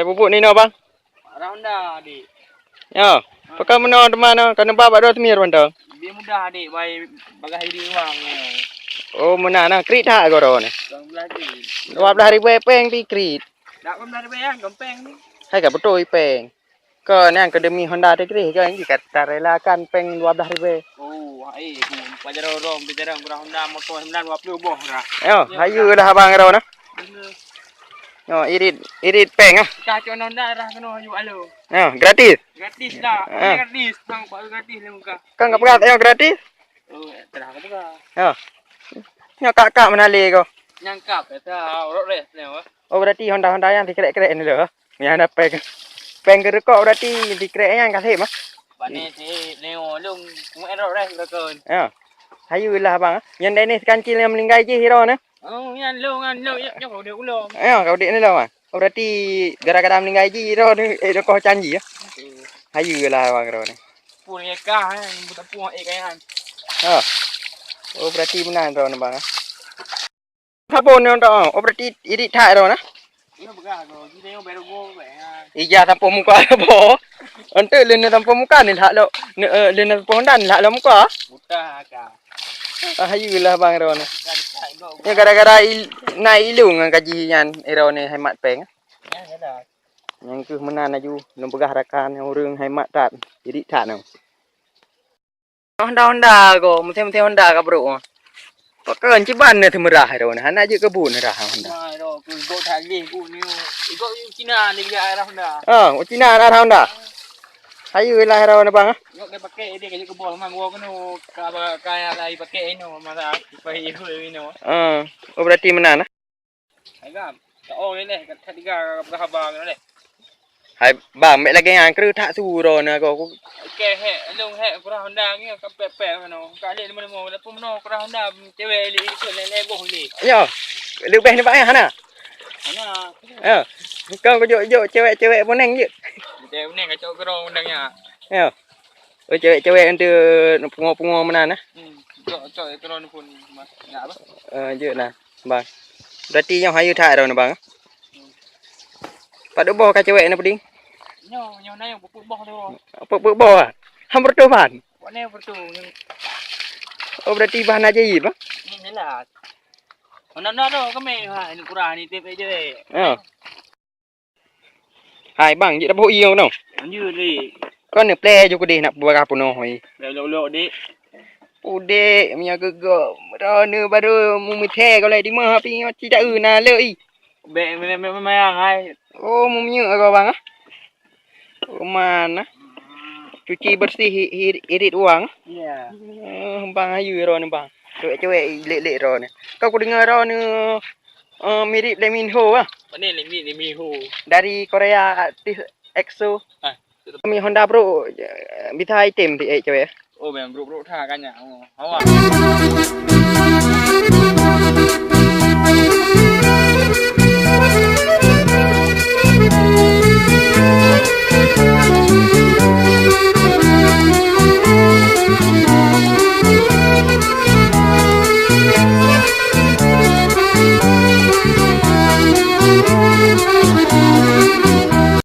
Hai bubuk ni no bang. Honda adik. Ya. Pakai mana mana kena bawa 2 temir bang. Biar mudah adik baik bagai diri uang ni. Oh mana nah krit tak goro ni. 12 12,000 peng ti krit. Dak pun dari bayang gempeng ni. Hai ka betul peng. Ke ni akademi Honda Degree ke ini kata relakan peng 12,000. Oh, ai pajar orang bicara Honda motor 920 boh dah. Yo, hayu dah abang ro nah. Yo, irit peng ah. Kacau Honda dah kena hayu alo. Yo, gratis. Gratis dah. Gratis, bang pak gratis le muka. Kan enggak pegat yo gratis. Oh, terang ke juga. Yo. Yo kakak menali kau. Nyangkap kata orang res ni apa? Oh berarti Honda yang dikerek-kerek ni loh. Yang ada peng. Peng gerekok berarti dikerek yang kasih mah. Bani si Neo lung mu error res lekon. Ya. Hayu lah bang. Yang dah ni sekancil yang melinggai je hero ni. Oh, yan lo yo kau dia ulo. Ya, kau dek ni lah bang. Oh berarti gara-gara melinggai je hero ni kau canggih ya. Hayu lah bang hero ni. Pun ye kah buta puang kan. Ha. Oh berarti benar hero ni bang. Sabun ni untuk. Oh berarti irit tak hero ni. Ini begal kau. Kita yang baru go be. Iya tanpa muka apa? Ante lena tanpa muka ni hak lo. Lena tanpa Honda ni hak lo muka. Buta kah. Hayulah bang hero ni. Ya gara-gara naik ilung dengan kajian hero ni hemat peng. Ya dah. Yang ke menan aju nom pegah rakan yang urang hemat tat. Jadi tak no. Honda ko, mesti Honda ka bro. Pakai ciban ni temerah hero ni. Hana je kebun dah Honda. Mai ro ku go thagi ku ni. Go Cina ni dia arah Honda. Oh, Cina arah Honda. Hayulah hero ni bang. Yo ke pakai dia ke bol mang go kenu ka kaya lai pakai ino masa pai ino. Oh berarti menan. Agam. Tak oh ni kat tiga berapa ni. Hai bang, mek lagi yang kru tak suro na ko. Okey, lung kurang Honda ni ka pepe mano. Ka le mo la pun no kurang Honda cewek li ikut le boh ni. Yo. Lebih ni bang hana. Ana. Ya. Kau jo cewek-cewek poneng je. Cewek ni kacau kurang undangnya. Ya. Oh cewek-cewek ente pungo-pungo menan nah. Cok kurang pun enggak apa. Je nah, bang. Berarti yang hayu tak ro na bang. Pak do boh ka cewek na peding. Nyo na yung pupuk boh tu. Apa boh ah? Hampir tu ban. Buat ni bertu. Oh berarti bahan aja yi bang. Ni lah. Ona tu kami ha ni kurang ni tip je. Ya. Hai bang, je dah boh iyo no. Anjur ni. Kau ni play je ku deh nak buat apa no hoi. Lok dik. Udek punya gegak. Merana baru mumithe kau lai di mah api tidak na lei. Be memang ai. Oh mumnya kau bang ah. Oh mana? Cuci bersih irit uang. Ya. Bang ayu ro ni bang. Cewek-cewek lek-lek ro ni. Kau ku dengar ro ni mirip Lee Min Ho ah. Mana Lee Min Ho? Dari Korea artis EXO. Ah. Kami Honda Pro bisa item ti cewek. Oh memang bro tha kan ya. Awak.